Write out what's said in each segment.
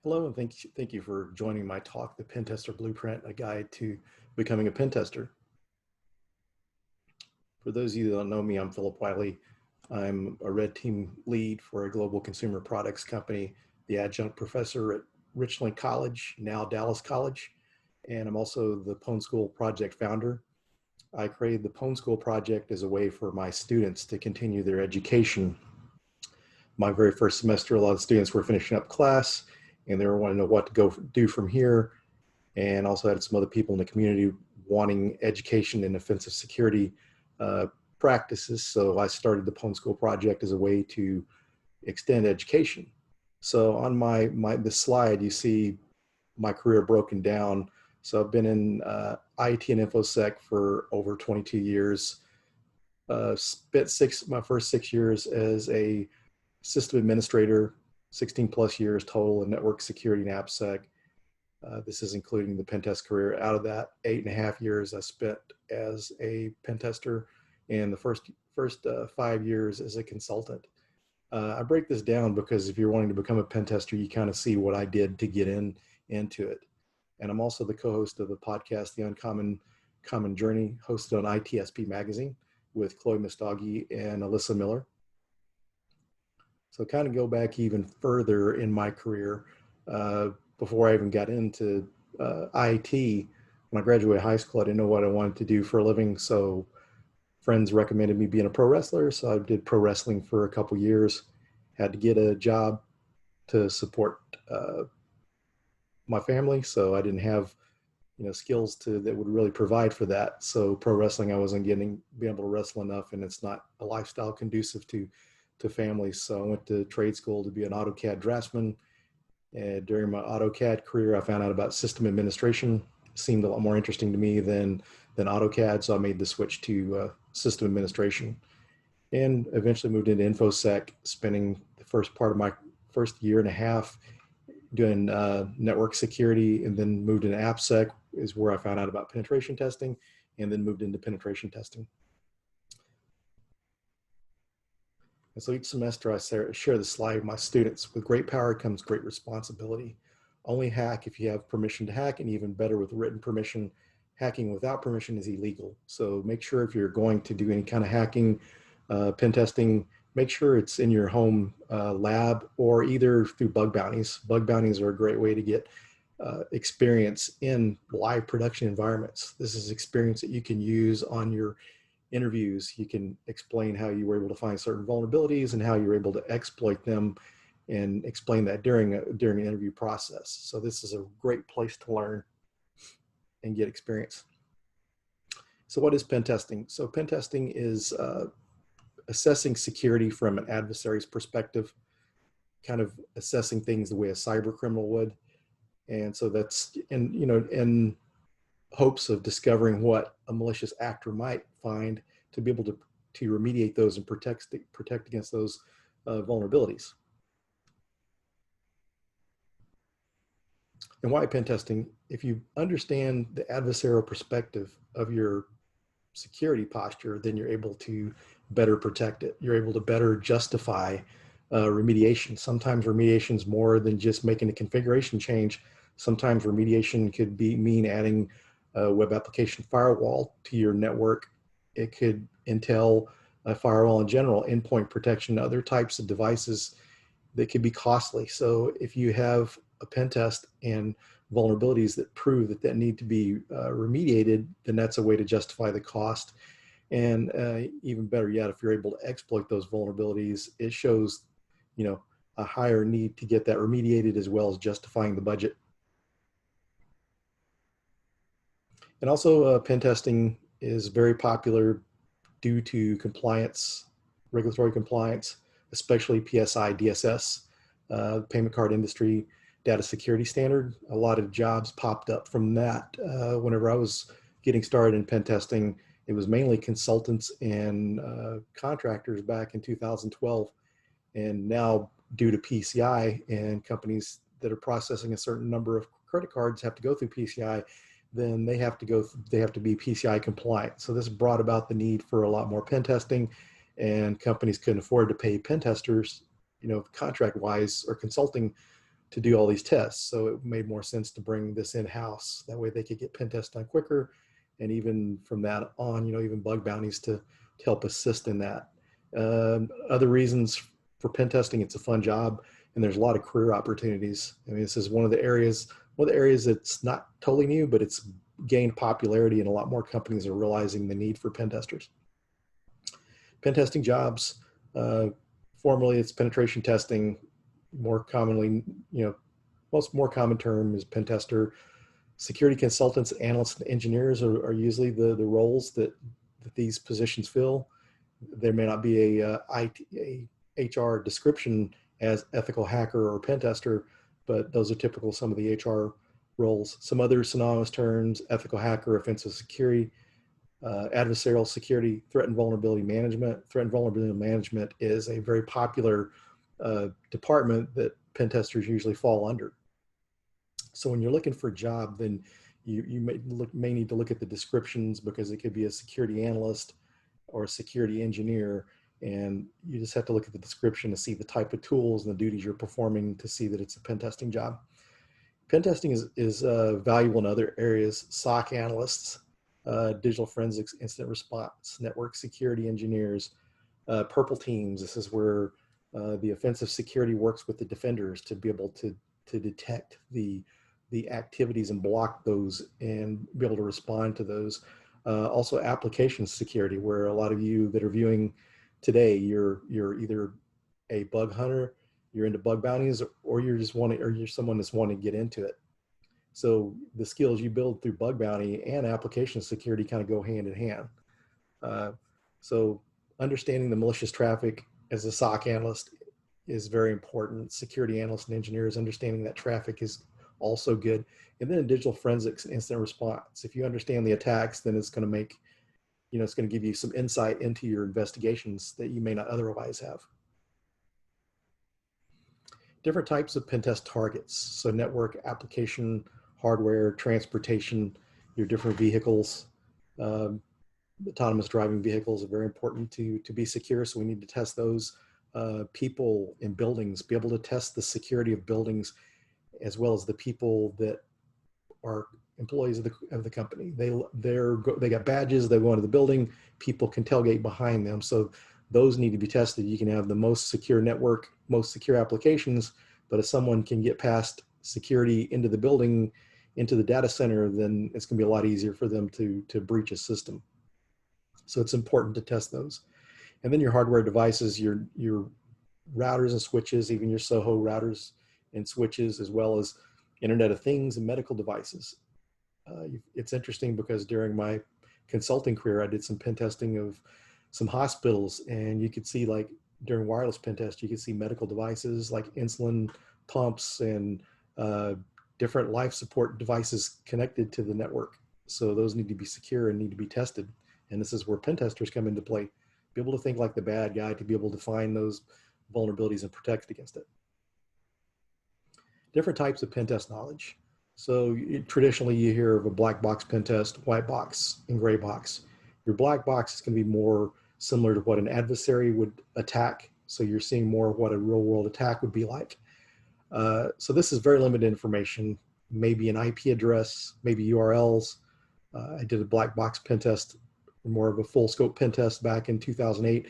Hello, and thank you for joining my talk, The Pentester Blueprint, a guide to becoming a pen tester. For those of you that don't know me, I'm Phillip Wylie. I'm a red team lead for a global consumer products company, the adjunct professor at Richland College, now Dallas College, and I'm also the Pwn School project founder. I created the Pwn School project as a way for my students to continue their education. My very first semester, a lot of students were finishing up class and they were wanting to know what to go do from here, and also had some other people in the community wanting education in offensive security practices. So I started the Pwn School project as a way to extend education. So on this slide, you see my career broken down. So I've been in IT and InfoSec for over 22 years. Spent my first 6 years as a system administrator, 16 plus years total in network security and AppSec. This is including the pen test career. Out of that, 8.5 years I spent as a pen tester, and the first 5 years as a consultant. I break this down because if you're wanting to become a pen tester, you kind of see what I did to get into it. And I'm also the co-host of the podcast, The Common Journey, hosted on ITSP Magazine with Chloe Mustagi and Alyssa Miller. So kind of go back even further in my career. Before I even got into IT, when I graduated high school, I didn't know what I wanted to do for a living. So friends recommended me being a pro wrestler. So I did pro wrestling for a couple years, had to get a job to support my family. So I didn't have, skills that would really provide for that. So pro wrestling, I wasn't being able to wrestle enough, and it's not a lifestyle conducive to families. So I went to trade school to be an AutoCAD draftsman. And during my AutoCAD career, I found out about system administration. It seemed a lot more interesting to me than AutoCAD. So I made the switch to system administration, and eventually moved into InfoSec, spending the first part of my first year and a half doing network security, and then moved into AppSec, is where I found out about penetration testing, and then moved into penetration testing. And so each semester I share the slide with my students. With great power comes great responsibility. Only hack if you have permission to hack, and even better with written permission. Hacking without permission is illegal. So make sure if you're going to do any kind of hacking, pen testing, make sure it's in your home lab or either through bug bounties. Bug bounties are a great way to get experience in live production environments. This is experience that you can use on your interviews. You can explain how you were able to find certain vulnerabilities and how you were able to exploit them, and explain that during an interview process. So this is a great place to learn and get experience. So what is pen testing? So pen testing is assessing security from an adversary's perspective, kind of assessing things the way a cyber criminal would. And so that's in hopes of discovering what a malicious actor might find, to be able to remediate those and protect against those vulnerabilities. And why pen testing? If you understand the adversarial perspective of your security posture, then you're able to better protect it. You're able to better justify remediation. Sometimes remediation is more than just making a configuration change. Sometimes remediation could mean adding a web application firewall to your network. It could entail a firewall in general, endpoint protection, other types of devices that could be costly. So if you have a pen test and vulnerabilities that prove that need to be remediated, then that's a way to justify the cost. And even better yet, if you're able to exploit those vulnerabilities, it shows, a higher need to get that remediated, as well as justifying the budget. And also pen testing is very popular due to compliance, regulatory compliance, especially PSI DSS, payment card industry data security standard. A lot of jobs popped up from that. Whenever I was getting started in pen testing, it was mainly consultants and contractors back in 2012. And now, due to PCI and companies that are processing a certain number of credit cards have to go through PCI, then they have to be PCI compliant. So this brought about the need for a lot more pen testing, and companies couldn't afford to pay pen testers, contract wise or consulting to do all these tests. So it made more sense to bring this in-house. That way they could get pen tests done quicker. And even from that on, even bug bounties to help assist in that. Other reasons for pen testing, it's a fun job and there's a lot of career opportunities. I mean, this is one of the areas that's not totally new, but it's gained popularity and a lot more companies are realizing the need for pen testers. Pen testing jobs, formerly it's penetration testing. More commonly, more common term is pen tester. Security consultants, analysts, and engineers are usually the roles that these positions fill. There may not be a HR description as ethical hacker or pen tester, but those are typical some of the HR roles. Some other synonymous terms: ethical hacker, offensive security, adversarial security, threat and vulnerability management. Threat and vulnerability management is a very popular department that pen testers usually fall under. So when you're looking for a job, then you may need to look at the descriptions, because it could be a security analyst or a security engineer, and you just have to look at the description to see the type of tools and the duties you're performing to see that it's a pen testing job. Pen testing is valuable in other areas: SOC analysts, digital forensics, incident response, network security engineers, purple teams. This is where the offensive security works with the defenders to be able to detect the activities and block those and be able to respond to those. Also application security, where a lot of you that are viewing today, you're either a bug hunter, you're into bug bounties, or you're someone that's wanting to get into it. So the skills you build through bug bounty and application security kind of go hand in hand. So understanding the malicious traffic as a SOC analyst is very important. Security analysts and engineers understanding that traffic is also good. And then in digital forensics and incident response, if you understand the attacks, then it's going to make, it's going to give you some insight into your investigations that you may not otherwise have. Different types of pen test targets. So network, application, hardware, transportation, your different vehicles. Autonomous driving vehicles are very important to be secure, so we need to test those. People in buildings, be able to test the security of buildings, as well as the people that are employees of the company. They got badges, they go into the building, people can tailgate behind them, so those need to be tested. You can have the most secure network, most secure applications, but if someone can get past security into the building, into the data center, then it's going to be a lot easier for them to breach a system. So it's important to test those. And then your hardware devices, your routers and switches, even your SOHO routers and switches, as well as Internet of Things and medical devices. It's interesting because during my consulting career, I did some pen testing of some hospitals, and you could see, like during wireless pen test, you could see medical devices like insulin pumps and different life support devices connected to the network. So those need to be secure and need to be tested. And this is where pen testers come into play. Be able to think like the bad guy to be able to find those vulnerabilities and protect against it. Different types of pen test knowledge. So traditionally you hear of a black box pen test, white box, and gray box. Your black box is going to be more similar to what an adversary would attack. So you're seeing more of what a real world attack would be like. So this is very limited information, maybe an IP address, maybe URLs. I did a black box pen test, more of a full scope pen test back in 2008.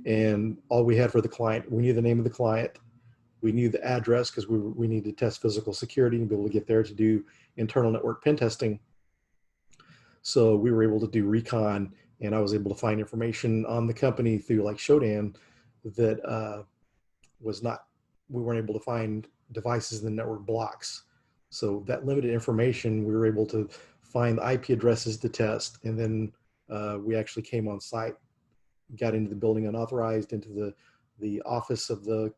And all we had for the client, we knew the name of the client. We knew the address because we needed to test physical security and be able to get there to do internal network pen testing. So we were able to do recon, and I was able to find information on the company through like Shodan that we weren't able to find devices in the network blocks. So that limited information, we were able to find the IP addresses to test. And then we actually came on site, got into the building unauthorized, into the office of the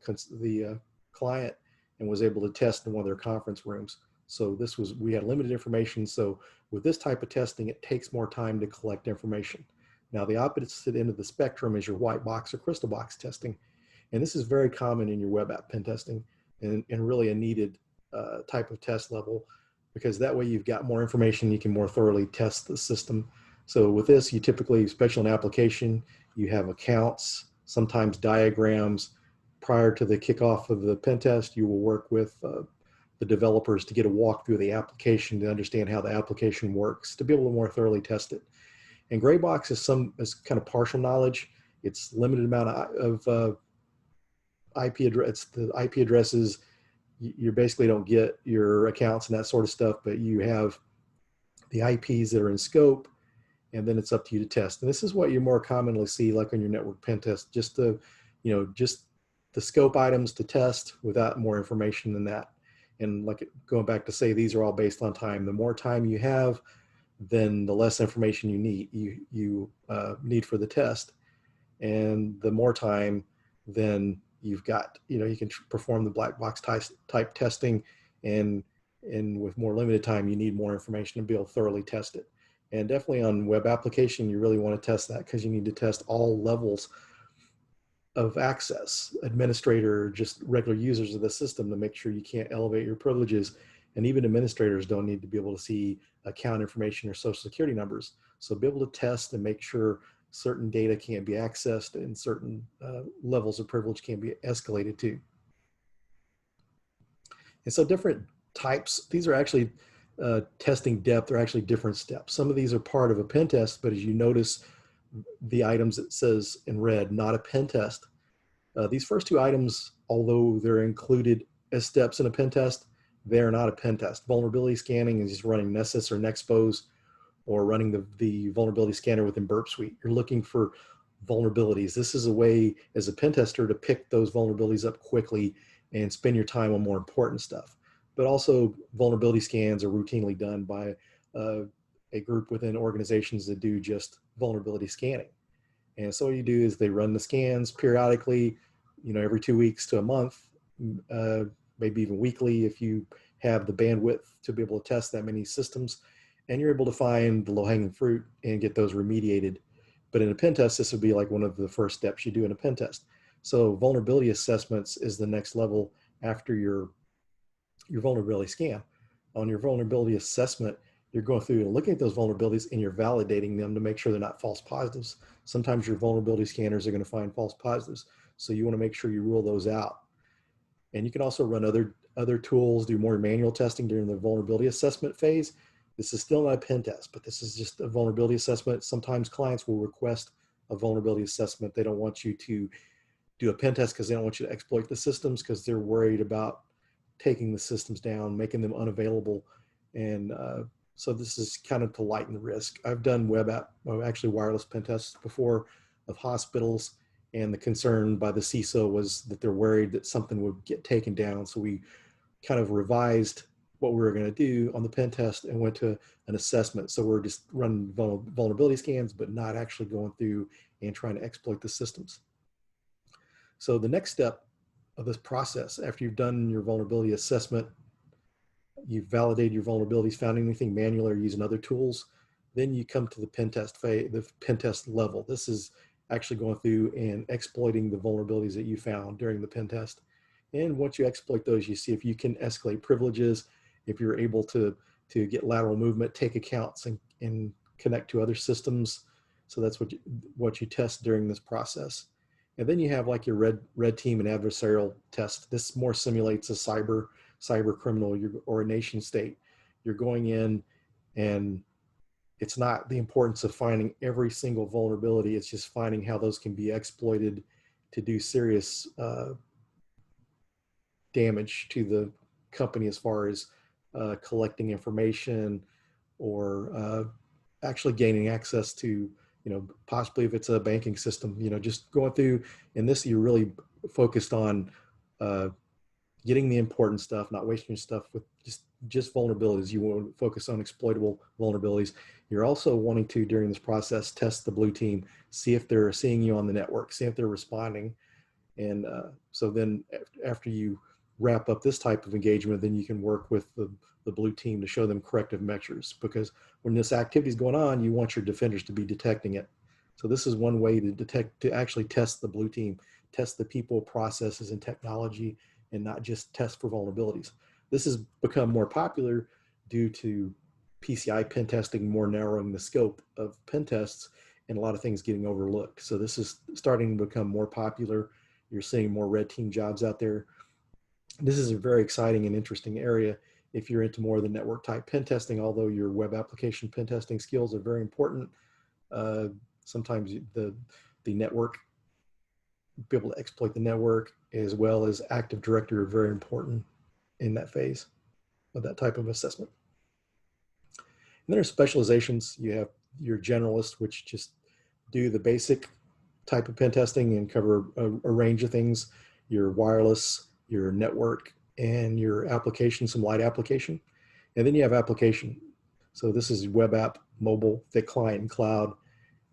client, and was able to test in one of their conference rooms. So we had limited information. So with this type of testing, it takes more time to collect information. Now the opposite end of the spectrum is your white box or crystal box testing. And this is very common in your web app pen testing, and really a needed type of test level, because that way you've got more information, you can more thoroughly test the system. So with this, you typically, especially in application, you have accounts, sometimes diagrams. Prior to the kickoff of the pen test, you will work with the developers to get a walkthrough of the application to understand how the application works, to be able to more thoroughly test it. And gray box is kind of partial knowledge. It's limited amount of IP address. The IP addresses, you basically don't get your accounts and that sort of stuff, but you have the IPs that are in scope, and then it's up to you to test. And this is what you more commonly see, like on your network pen test, just the scope items to test without more information than that. And like going back to say, these are all based on time. The more time you have, then the less information you need for the test. And the more time, then you've got, you can perform the black box type testing, and with more limited time, you need more information to be able to thoroughly test it. And definitely on web application, you really want to test that, because you need to test all levels of access, administrator, just regular users of the system, to make sure you can't elevate your privileges. And even administrators don't need to be able to see account information or social security numbers. So be able to test and make sure certain data can't be accessed and certain levels of privilege can be escalated to. And so different types, these are actually testing depth, are actually different steps. Some of these are part of a pen test, but as you notice the items, it says in red, not a pen test. These first two items, although they're included as steps in a pen test, they're not a pen test. Vulnerability scanning is just running Nessus or Nexpose, or running the vulnerability scanner within Burp Suite. You're looking for vulnerabilities. This is a way as a pen tester to pick those vulnerabilities up quickly and spend your time on more important stuff. But also vulnerability scans are routinely done by a group within organizations that do just vulnerability scanning. And so what you do is they run the scans periodically, every 2 weeks to a month, maybe even weekly if you have the bandwidth to be able to test that many systems, and you're able to find the low-hanging fruit and get those remediated. But in a pen test, this would be like one of the first steps you do in a pen test. So vulnerability assessments is the next level after your vulnerability scan. On your vulnerability assessment, you're going through and looking at those vulnerabilities, and you're validating them to make sure they're not false positives. Sometimes your vulnerability scanners are going to find false positives, so you want to make sure you rule those out. And you can also run other tools, do more manual testing during the vulnerability assessment phase. This is still not a pen test, but this is just a vulnerability assessment. Sometimes clients will request a vulnerability assessment. They don't want you to do a pen test because they don't want you to exploit the systems, because they're worried about taking the systems down, making them unavailable. And so this is kind of to lighten the risk. I've done actually wireless pen tests before of hospitals, and the concern by the CISO was that they're worried that something would get taken down. So we kind of revised what we were going to do on the pen test and went to an assessment. So we're just running vulnerability scans, but not actually going through and trying to exploit the systems. So the next step of this process, after you've done your vulnerability assessment, you've validated your vulnerabilities, found anything manual or using other tools, then you come to the pen test phase, the pen test level. This is actually going through and exploiting the vulnerabilities that you found during the pen test. And once you exploit those, you see if you can escalate privileges, if you're able to get lateral movement, take accounts, and connect to other systems. So that's what you test during this process. And then you have like your red team and adversarial test. This more simulates a cyber criminal or a nation state. You're going in, and it's not the importance of finding every single vulnerability. It's just finding how those can be exploited to do serious damage to the company, as far as collecting information or actually gaining access to, possibly if it's a banking system, just going through. And this, you're really focused on getting the important stuff, not wasting your stuff with just vulnerabilities. You want to focus on exploitable vulnerabilities. You're also wanting to, during this process, test the blue team, see if they're seeing you on the network, see if they're responding. And so then after you wrap up this type of engagement, then you can work with the blue team to show them corrective measures, because when this activity is going on, you want your defenders to be detecting it. So this is one way to actually test the blue team, test the people, processes, and technology, and not just test for vulnerabilities. This has become more popular due to PCI pen testing more narrowing the scope of pen tests, and a lot of things getting overlooked. So this is starting to become more popular. You're seeing more red team jobs out there. This is a very exciting and interesting area if you're into more of the network type pen testing, although your web application pen testing skills are very important. Sometimes the network, be able to exploit the network as well as Active Directory are very important in that phase of that type of assessment. And then are specializations. You have your generalist, which just do the basic type of pen testing and cover a range of things, your wireless, your network, and your application, some light application. And then you have application. So this is web app, mobile, thick client, and cloud.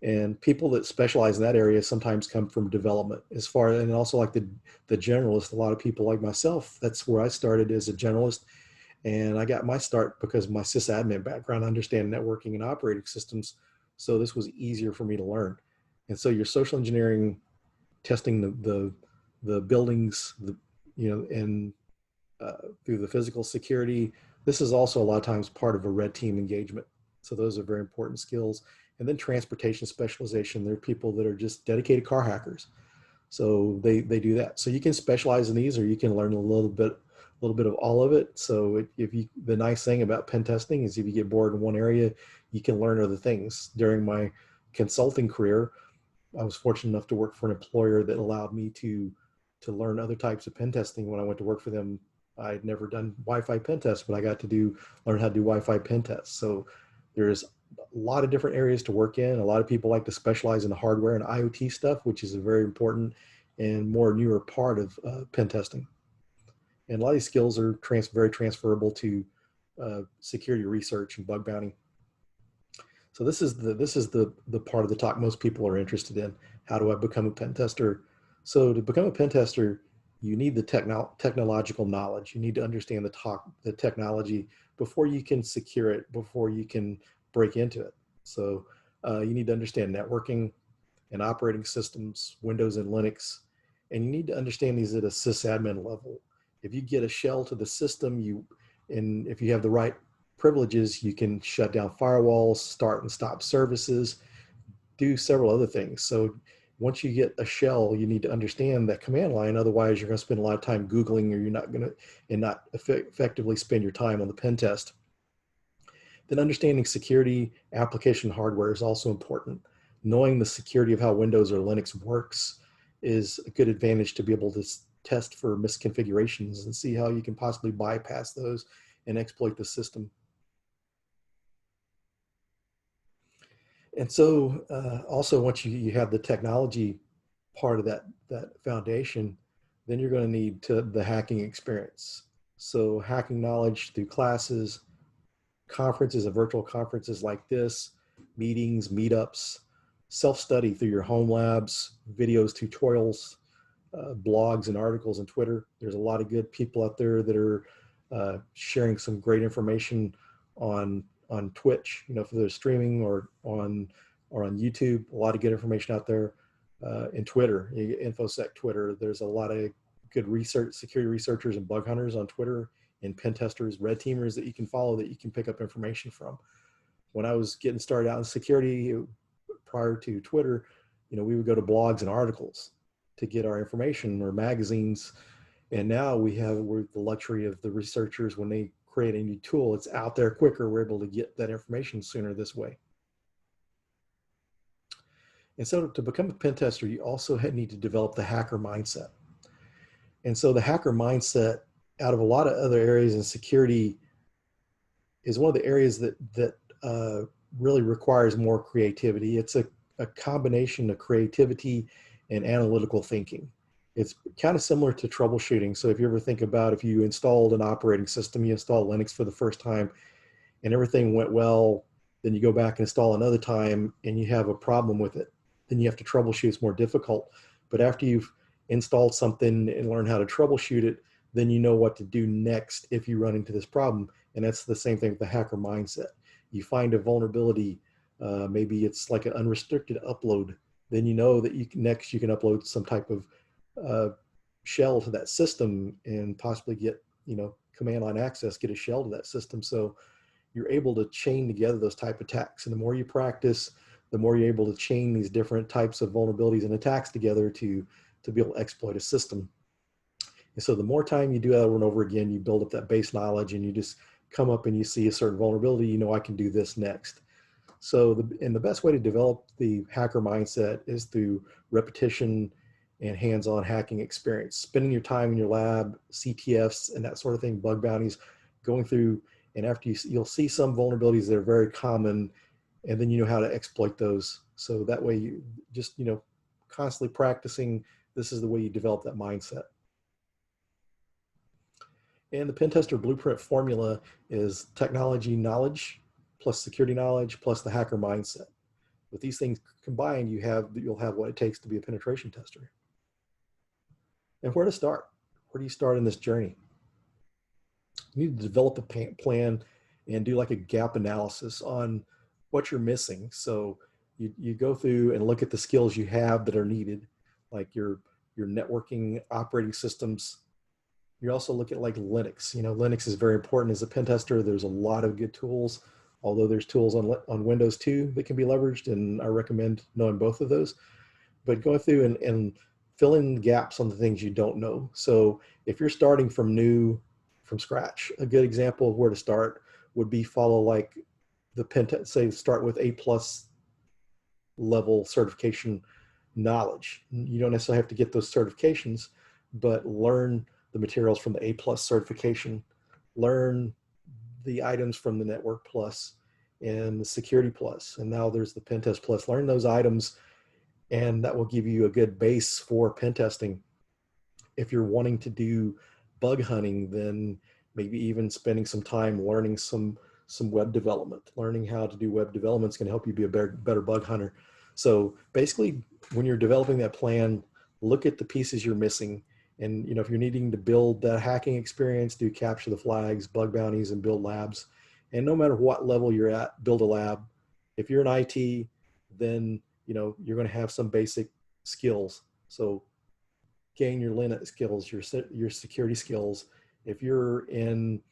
And people that specialize in that area sometimes come from development as far, and also like the generalist, a lot of people like myself, that's where I started as a generalist. And I got my start because of my sysadmin background, I understand networking and operating systems. So this was easier for me to learn. And so your social engineering, testing the buildings, and through the physical security, this is also a lot of times part of a red team engagement. So those are very important skills. And then transportation specialization, there are people that are just dedicated car hackers. So they do that. So you can specialize in these, or you can learn a little bit of all of it. So the nice thing about pen testing is if you get bored in one area, you can learn other things. During my consulting career, I was fortunate enough to work for an employer that allowed me to learn other types of pen testing. When I went to work for them, I'd never done Wi-Fi pen tests, but I got to learn how to do Wi-Fi pen tests. So there's a lot of different areas to work in. A lot of people like to specialize in the hardware and IoT stuff, which is a very important and more newer part of pen testing. And a lot of these skills are very transferable to security research and bug bounty. So this is the part of the talk most people are interested in. How do I become a pen tester? So to become a pen tester, you need the technological knowledge. You need to understand the technology before you can secure it, before you can break into it. So you need to understand networking and operating systems, Windows and Linux, and you need to understand these at a sysadmin level. If you get a shell to the system, and if you have the right privileges, you can shut down firewalls, start and stop services, do several other things. So once you get a shell, you need to understand that command line. Otherwise, you're going to spend a lot of time Googling, or you're not going to, and not effectively spend your time on the pen test. Then understanding security, application hardware is also important. Knowing the security of how Windows or Linux works is a good advantage to be able to test for misconfigurations and see how you can possibly bypass those and exploit the system. And so also once you have the technology part of that foundation, then you're going to need the hacking experience. So hacking knowledge through classes, conferences and virtual conferences like this, meetings, meetups, self-study through your home labs, videos, tutorials, blogs and articles on Twitter. There's a lot of good people out there that are sharing some great information on Twitch, for their streaming, or on YouTube. A lot of good information out there. In Twitter, InfoSec Twitter. There's a lot of good security researchers and bug hunters on Twitter, and pen testers, red teamers that you can follow, that you can pick up information from. When I was getting started out in security prior to Twitter, we would go to blogs and articles to get our information, or magazines. And now we're the luxury of the researchers. When they create a new tool, it's out there quicker. We're able to get that information sooner this way. And so to become a pen tester, you also need to develop the hacker mindset. And so the hacker mindset, out of a lot of other areas in security, is one of the areas that really requires more creativity. It's a combination of creativity and analytical thinking. It's kind of similar to troubleshooting. So if you ever think about, if you installed an operating system, you install Linux for the first time and everything went well, then you go back and install another time and you have a problem with it. Then you have to troubleshoot. It's more difficult. But after you've installed something and learned how to troubleshoot it, then you know what to do next if you run into this problem. And that's the same thing with the hacker mindset. You find a vulnerability, maybe it's like an unrestricted upload, then you know that you can upload some type of shell to that system and possibly get, command line access, get a shell to that system. So you're able to chain together those type of attacks. And the more you practice, the more you're able to chain these different types of vulnerabilities and attacks together to be able to exploit a system. And so the more time you do that over and over again, you build up that base knowledge, and you just come up and you see a certain vulnerability, you know, I can do this next. So the best way to develop the hacker mindset is through repetition and hands-on hacking experience, spending your time in your lab, CTFs and that sort of thing, bug bounties, going through, and after you'll see some vulnerabilities that are very common, and then you know how to exploit those. So that way you just, you know, constantly practicing, this is the way you develop that mindset. And the Pentester blueprint formula is technology knowledge plus security knowledge plus the hacker mindset. With these things combined, you'll have what it takes to be a penetration tester. And where to start? Where do you start in this journey? You need to develop a plan and do like a gap analysis on what you're missing. So you go through and look at the skills you have that are needed, like your networking operating systems. You also look at like Linux. You know, Linux is very important as a pen tester. There's a lot of good tools, although there's tools on Windows too that can be leveraged, and I recommend knowing both of those. But going through and fill in gaps on the things you don't know. So if you're starting from scratch, a good example of where to start would be follow like the pen test, say start with A+ level certification knowledge. You don't necessarily have to get those certifications, but learn the materials from the A+ certification, learn the items from the Network Plus and the Security Plus, and now there's the Pentest Plus. Learn those items, and that will give you a good base for pen testing. If you're wanting to do bug hunting, then maybe even spending some time learning some web development. Learning how to do web development is going to help you be a better bug hunter. So basically, when you're developing that plan, look at the pieces you're missing. And you know, if you're needing to build that hacking experience, do capture the flags, bug bounties, and build labs. And no matter what level you're at, build a lab. If you're in IT, then you know you're going to have some basic skills. So gain your Linux skills, your security skills. If you're in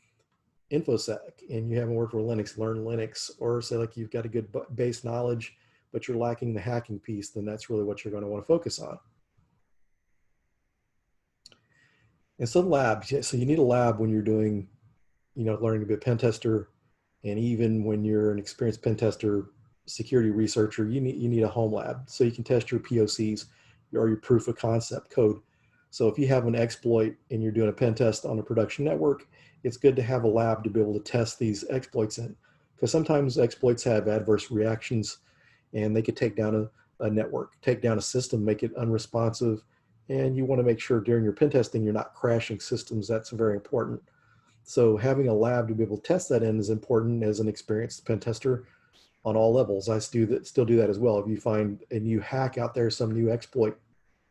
InfoSec and you haven't worked with Linux, learn Linux. Or say like you've got a good base knowledge, but you're lacking the hacking piece, then that's really what you're going to want to focus on. And so labs, so you need a lab when you're doing, you know, learning to be a pen tester, and even when you're an experienced pen tester, security researcher, you need a home lab so you can test your POCs or your proof of concept code. So if you have an exploit and you're doing a pen test on a production network, it's good to have a lab to be able to test these exploits in, because sometimes exploits have adverse reactions and they could take down a network, take down a system, make it unresponsive. And you want to make sure during your pen testing, you're not crashing systems. That's very important. So having a lab to be able to test that in is important as an experienced pen tester on all levels. I still do that as well. If you find a new hack out there, some new exploit,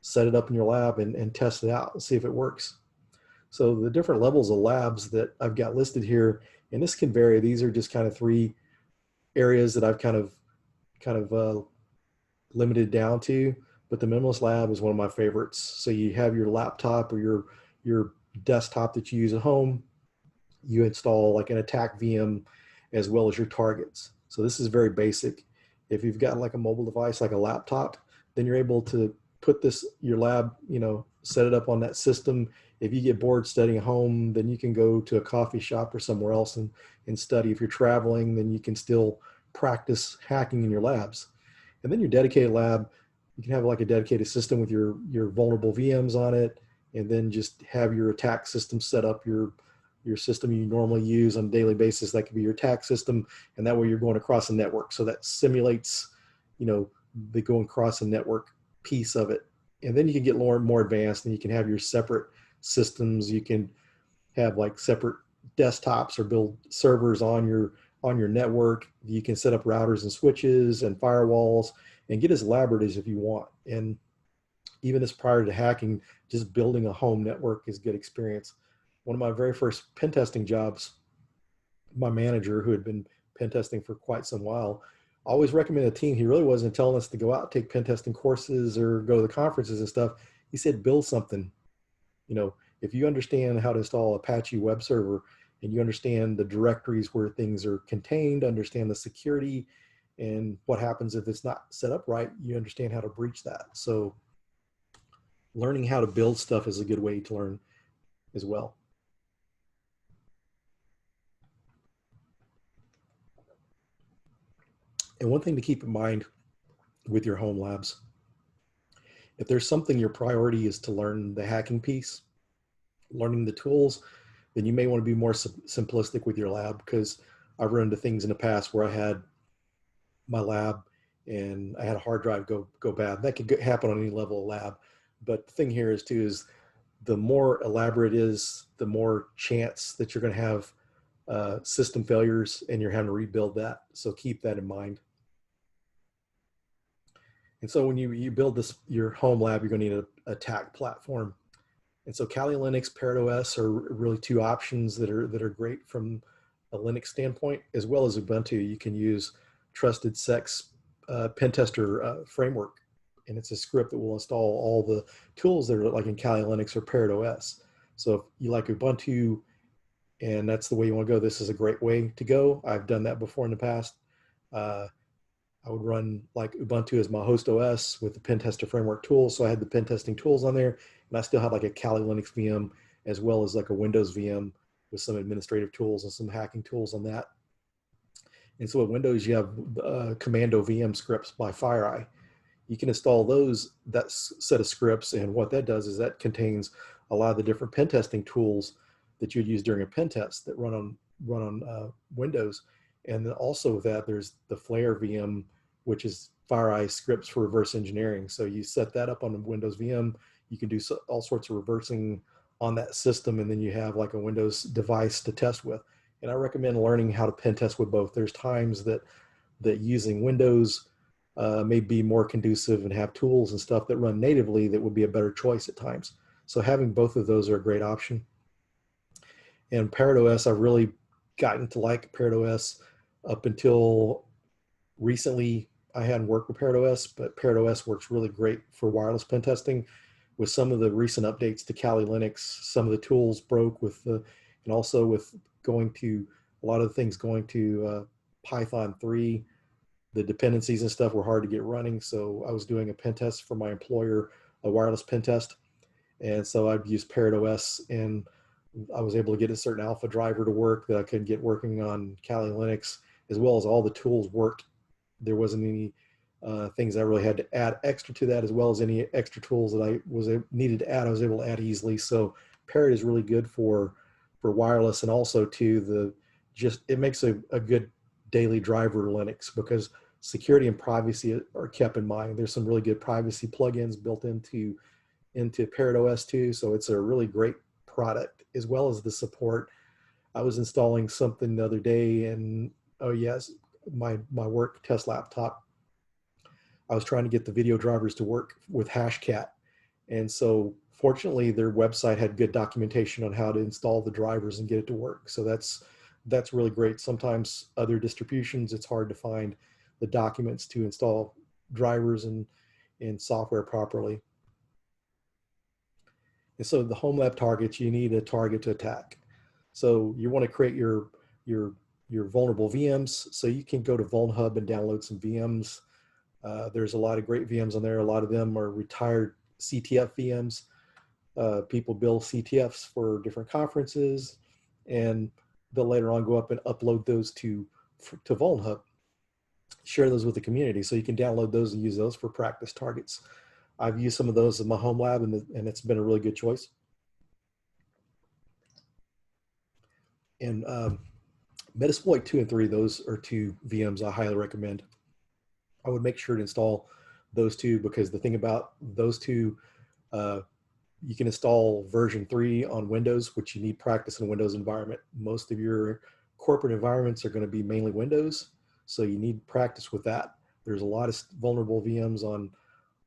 set it up in your lab and test it out and see if it works. So the different levels of labs that I've got listed here, and this can vary. These are just kind of 3 areas that I've kind of limited down to, but the minimalist lab is one of my favorites. So you have your laptop or your desktop that you use at home. You install like an attack VM as well as your targets. So this is very basic. If you've got like a mobile device, like a laptop, then you're able to put your lab, you know, set it up on that system. If you get bored studying at home, then you can go to a coffee shop or somewhere else and study. If you're traveling, then you can still practice hacking in your labs. And then your dedicated lab, you can have like a dedicated system with your vulnerable VMs on it, and then just have your attack system set up, your system you normally use on a daily basis. That could be your attack system, and that way you're going across a network. So that simulates, you know, the going across a network piece of it. And then you can get more advanced, and you can have your separate systems. You can have like separate desktops or build servers on your network. You can set up routers and switches and firewalls and get as elaborate as if you want. And even as prior to hacking, just building a home network is good experience. One of my very first pen testing jobs, my manager, who had been pen testing for quite some while, always recommended a team. He really wasn't telling us to go out, take pen testing courses or go to the conferences and stuff. He said, build something. You know, if you understand how to install Apache web server and you understand the directories where things are contained, understand the security and what happens if it's not set up right, you understand how to breach that. So learning how to build stuff is a good way to learn as well. And one thing to keep in mind with your home labs, if there's something your priority is to learn the hacking piece, learning the tools, then you may want to be more simplistic with your lab, because I've run into things in the past where I had my lab and I had a hard drive go bad. That could happen on any level of lab. But the thing here is too, is the more elaborate it is, the more chance that you're going to have system failures and you're having to rebuild that. So keep that in mind. And so when you build your home lab, you're going to need a TAC platform. And so Kali Linux, Parrot OS are really two options that are great from a Linux standpoint, as well as Ubuntu. You can use Trusted Sec's Pentester framework, and it's a script that will install all the tools that are like in Kali Linux or Parrot OS. So if you like Ubuntu and that's the way you want to go, this is a great way to go. I've done that before in the past. I would run like Ubuntu as my host OS with the Pentester framework tools. So I had the pen testing tools on there, and I still had like a Kali Linux VM as well as like a Windows VM with some administrative tools and some hacking tools on that. And so with Windows, you have Commando VM scripts by FireEye. You can install that set of scripts, and what that does is that contains a lot of the different pen testing tools that you'd use during a pen test that run on Windows. And then also with that, there's the Flare VM, which is FireEye scripts for reverse engineering. So you set that up on a Windows VM, you can do all sorts of reversing on that system, and then you have like a Windows device to test with. And I recommend learning how to pen test with both. There's times that using Windows may be more conducive and have tools and stuff that run natively that would be a better choice at times. So having both of those are a great option. And Parrot OS, I've really gotten to like Parrot OS up until recently. I hadn't worked with Parrot OS, but Parrot OS works really great for wireless pen testing. With some of the recent updates to Kali Linux, some of the tools broke and also with going to a lot of the things going to Python 3, the dependencies and stuff were hard to get running. So I was doing a pen test for my employer, a wireless pen test. And so I'd use Parrot OS, and I was able to get a certain alpha driver to work that I couldn't get working on Kali Linux, as well as all the tools worked. There wasn't any things I really had to add extra to that, as well as any extra tools that I needed to add. I was able to add easily. So Parrot is really good for wireless, and also to it makes a good daily driver Linux, because security and privacy are kept in mind. There's some really good privacy plugins built into Parrot OS too. So it's a really great product, as well as the support. I was installing something the other day, and oh yes, my work test laptop, I was trying to get the video drivers to work with Hashcat. And so fortunately their website had good documentation on how to install the drivers and get it to work. So that's really great. Sometimes other distributions, it's hard to find the documents to install drivers and software properly. And so the home lab targets, you need a target to attack. So you want to create your vulnerable VMs. So you can go to VulnHub and download some VMs. There's a lot of great VMs on there. A lot of them are retired CTF VMs. People build CTFs for different conferences, and they'll later on go up and upload those to VulnHub. Share those with the community, so you can download those and use those for practice targets. I've used some of those in my home lab, and it's been a really good choice. And Metasploit 2 and 3, those are two VMs I highly recommend. I would make sure to install those two, because the thing about those two, you can install version 3 on Windows, which you need practice in a Windows environment. Most of your corporate environments are going to be mainly Windows, so you need practice with that. There's a lot of vulnerable VMs on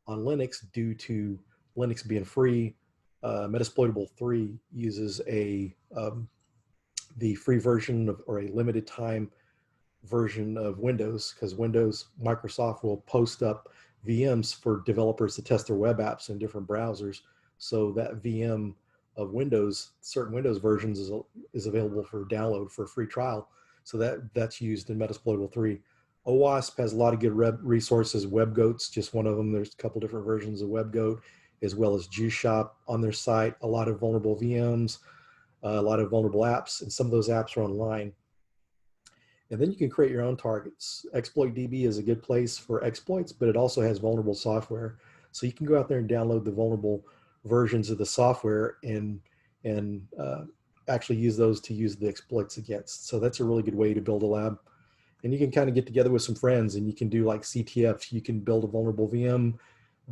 Linux due to Linux being free. Metasploitable 3 uses the free version or a limited time version of Windows, because Microsoft will post up VMs for developers to test their web apps in different browsers. So that VM of Windows, certain Windows versions is available for download for a free trial. So that's used in Metasploitable 3. OWASP has a lot of good resources. WebGoat's just one of them. There's a couple different versions of WebGoat, as well as Juice Shop on their site. A lot of vulnerable VMs. a lot of vulnerable apps, and some of those apps are online. And then you can create your own targets. ExploitDB is a good place for exploits, but it also has vulnerable software. So you can go out there and download the vulnerable versions of the software and actually use those to use the exploits against. So that's a really good way to build a lab. And you can kind of get together with some friends and you can do like CTFs. You can build a vulnerable VM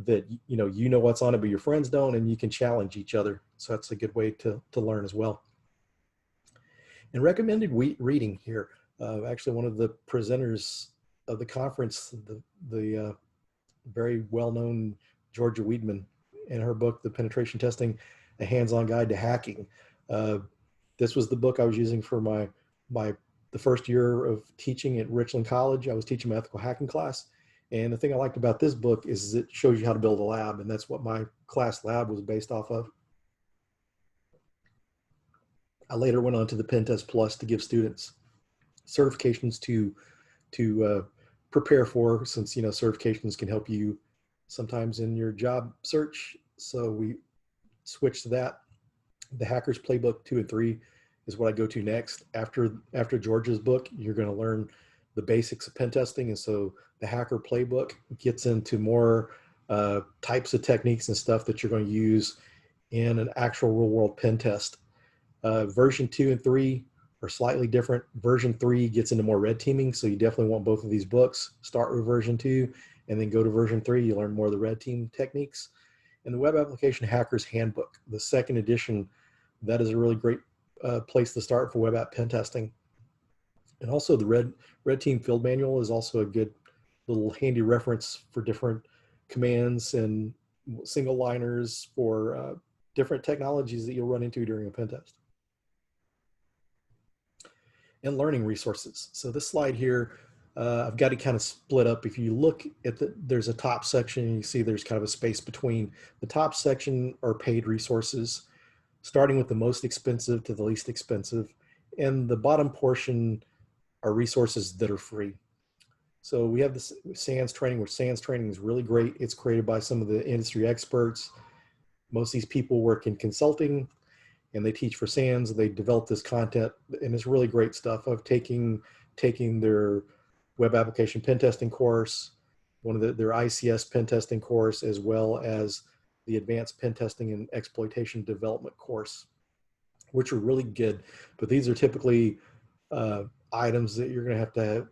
that you know what's on it, but your friends don't, and you can challenge each other. So that's a good way to learn as well. And recommended reading here. Actually, one of the presenters of the conference, the very well-known Georgia Weidman, in her book, The Penetration Testing, A Hands-On Guide to Hacking. This was the book I was using for the first year of teaching at Richland College. I was teaching my ethical hacking class. And the thing I liked about this book is it shows you how to build a lab. And that's what my class lab was based off of. I later went on to the Pentest Plus to give students certifications to prepare for, since certifications can help you sometimes in your job search. So we switched to that. The Hackers Playbook 2 and 3 is what I go to next. After George's book, you're going to learn the basics of pen testing, and so the Hacker Playbook gets into more types of techniques and stuff that you're going to use in an actual real-world pen test. Version 2 and 3 are slightly different. Version 3 gets into more red teaming, so you definitely want both of these books. Start with version 2 and then go to version 3. You learn more of the red team techniques. And the Web Application Hacker's Handbook, the second edition, that is a really great place to start for web app pen testing. And also the red team field manual is also a good little handy reference for different commands and single liners for different technologies that you'll run into during a pen test. And learning resources. So this slide here, I've got it kind of split up. If you look at there's a top section, and you see there's kind of a space between. The top section are paid resources, starting with the most expensive to the least expensive. And the bottom portion are resources that are free. So we have this SANS training, which SANS training is really great. It's created by some of the industry experts. Most of these people work in consulting and they teach for SANS. They develop this content and it's really great stuff. Of taking their web application pen testing course, one of their ICS pen testing course, as well as the advanced pen testing and exploitation development course, which are really good. But these are typically items that you're going to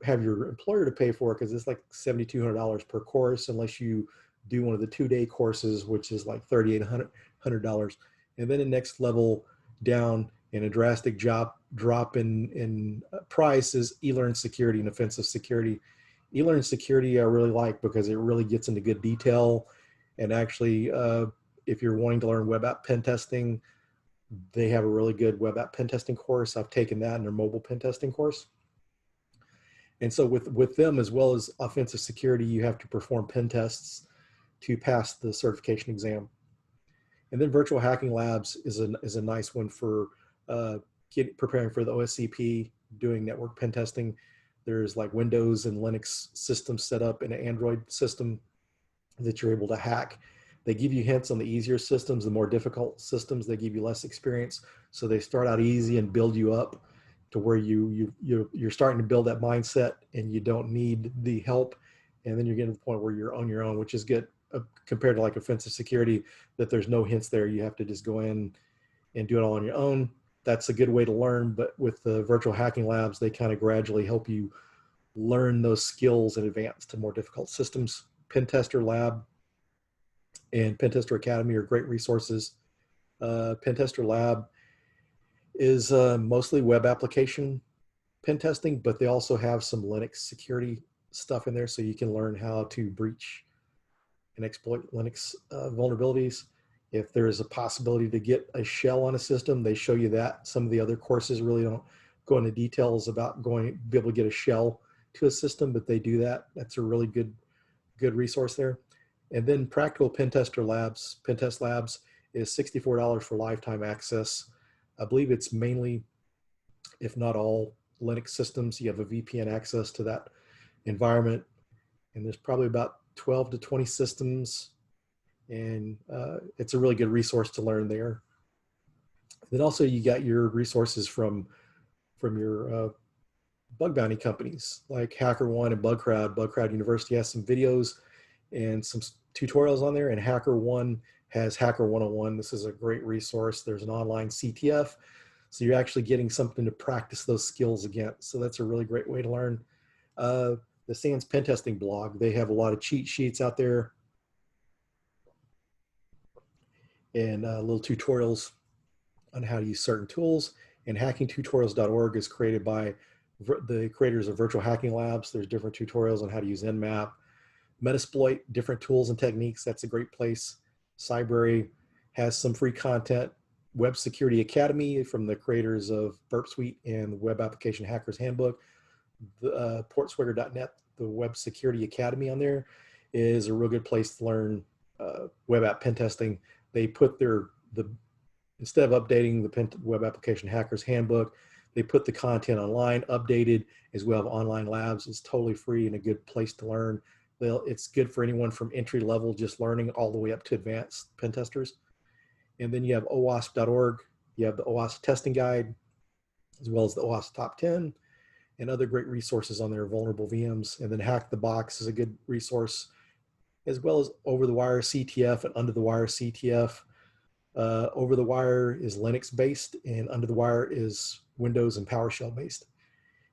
have your employer to pay for, because it's like $7,200 per course, unless you do one of the 2-day courses, which is like $3,800. And then the next level down in a drastic drop in price is eLearn Security and Offensive Security. eLearn Security I really like because it really gets into good detail. And actually, if you're wanting to learn web app pen testing, they have a really good web app pen testing course. I've taken that in their mobile pen testing course. And so with them, as well as offensive security, you have to perform pen tests to pass the certification exam. And then virtual hacking labs is a nice one for preparing for the OSCP, doing network pen testing. There's like Windows and Linux systems set up in an Android system that you're able to hack. They give you hints on the easier systems. The more difficult systems, they give you less experience. So they start out easy and build you up to where you're starting to build that mindset and you don't need the help. And then you're getting to the point where you're on your own, which is good compared to like offensive security, that there's no hints there. You have to just go in and do it all on your own. That's a good way to learn. But with the virtual hacking labs, they kind of gradually help you learn those skills in advance to more difficult systems. Pentester Lab and Pentester Academy are great resources. Pentester Lab is mostly web application pen testing, but they also have some Linux security stuff in there, so you can learn how to breach and exploit Linux vulnerabilities. If there is a possibility to get a shell on a system, they show you that. Some of the other courses really don't go into details about be able to get a shell to a system, but they do that. That's a really good resource there. And then Practical Pentest Labs is $64 for lifetime access. I believe it's mainly, if not all, Linux systems. You have a VPN access to that environment. And there's probably about 12 to 20 systems. And it's a really good resource to learn there. Then also you got your resources from your bug bounty companies like HackerOne and BugCrowd. BugCrowd University has some videos and some tutorials on there, and HackerOne has Hacker 101. This is a great resource. There's an online CTF, so you're actually getting something to practice those skills against. So that's a really great way to learn. The SANS Pentesting blog, they have a lot of cheat sheets out there and little tutorials on how to use certain tools. And hackingtutorials.org is created by the creators of Virtual Hacking Labs. There's different tutorials on how to use Nmap. Metasploit, different tools and techniques. That's a great place. Cybrary has some free content. Web Security Academy from the creators of Burp Suite and the Web Application Hackers Handbook. The portswigger.net, the Web Security Academy on there is a real good place to learn web app pen testing. They put instead of updating the Web Application Hackers Handbook, they put the content online, updated, as well as online labs. It's totally free and a good place to learn. It's good for anyone from entry level, just learning, all the way up to advanced pen testers. And then you have OWASP.org. You have the OWASP testing guide, as well as the OWASP top 10 and other great resources on their vulnerable VMs. And then Hack the Box is a good resource, as well as Over the Wire CTF and Under the Wire CTF. Over the Wire is Linux based, and Under the Wire is Windows and PowerShell based.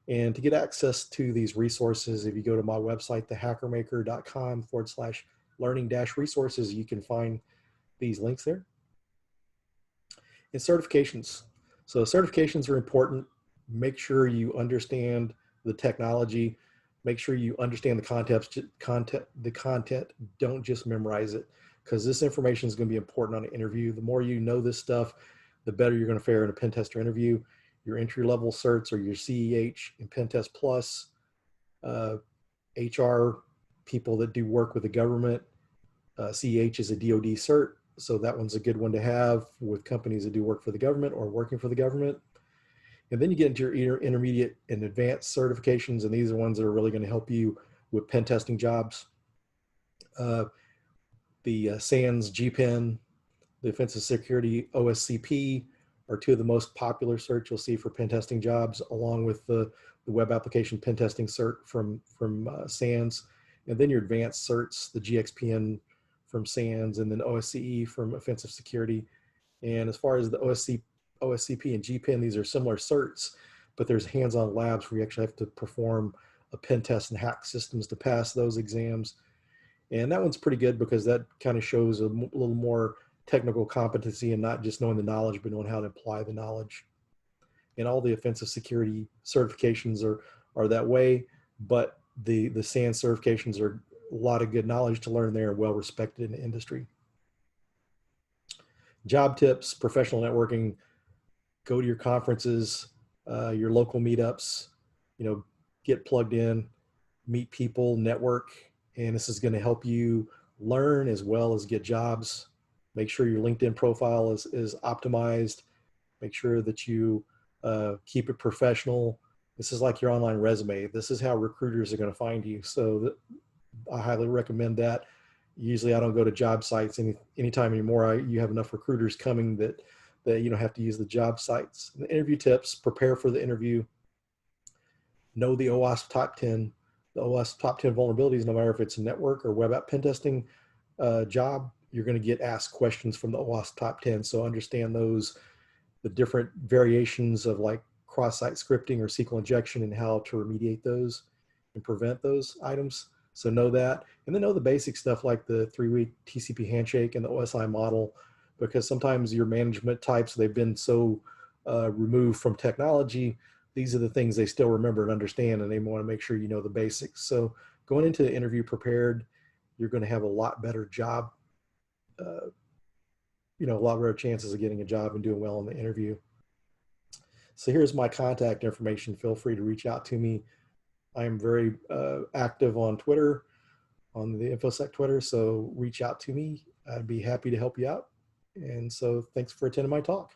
And to get access to these resources, if you go to my website, thehackermaker.com/learning-resources, you can find these links there. And certifications. So certifications are important. Make sure you understand the technology. Make sure you understand the content. Don't just memorize it, because this information is going to be important on an interview. The more you know this stuff, the better you're going to fare in a pen tester interview. Your entry-level certs are your CEH and Pentest Plus, HR people that do work with the government. CEH is a DoD cert, so that one's a good one to have with companies that do work for the government or working for the government. And then you get into your intermediate and advanced certifications, and these are ones that are really going to help you with pen testing jobs. The SANS GPen, the Offensive Security OSCP are two of the most popular certs you'll see for pen testing jobs, along with the Web Application Pen Testing cert from SANS. And then your advanced certs, the GXPN from SANS, and then OSCE from Offensive Security. And as far as the OSCP and GPen, these are similar certs, but there's hands-on labs where you actually have to perform a pen test and hack systems to pass those exams. And that one's pretty good because that kind of shows a little more technical competency and not just knowing the knowledge, but knowing how to apply the knowledge. And all the offensive security certifications are that way, but the SANS certifications are a lot of good knowledge to learn there, well respected in the industry. Job tips, professional networking, go to your conferences, your local meetups, get plugged in, meet people, network, and this is going to help you learn as well as get jobs. Make sure your LinkedIn profile is optimized. Make sure that you keep it professional. This is like your online resume. This is how recruiters are going to find you. So I highly recommend that. Usually I don't go to job sites anytime anymore. You have enough recruiters coming that you don't have to use the job sites. And the interview tips: prepare for the interview. Know the OWASP top 10. The OWASP top 10 vulnerabilities, no matter if it's a network or web app pen testing job, you're going to get asked questions from the OWASP top 10. So understand those, the different variations of like cross-site scripting or SQL injection, and how to remediate those and prevent those items. So know that, and then know the basic stuff like the 3-week TCP handshake and the OSI model, because sometimes your management types, they've been so removed from technology, these are the things they still remember and understand, and they want to make sure you know the basics. So going into the interview prepared, you're going to have a lot better job, a lot better chances of getting a job and doing well in the interview. So here's my contact information. Feel free to reach out to me. I am very active on Twitter, on the InfoSec Twitter, so reach out to me. I'd be happy to help you out. And so thanks for attending my talk.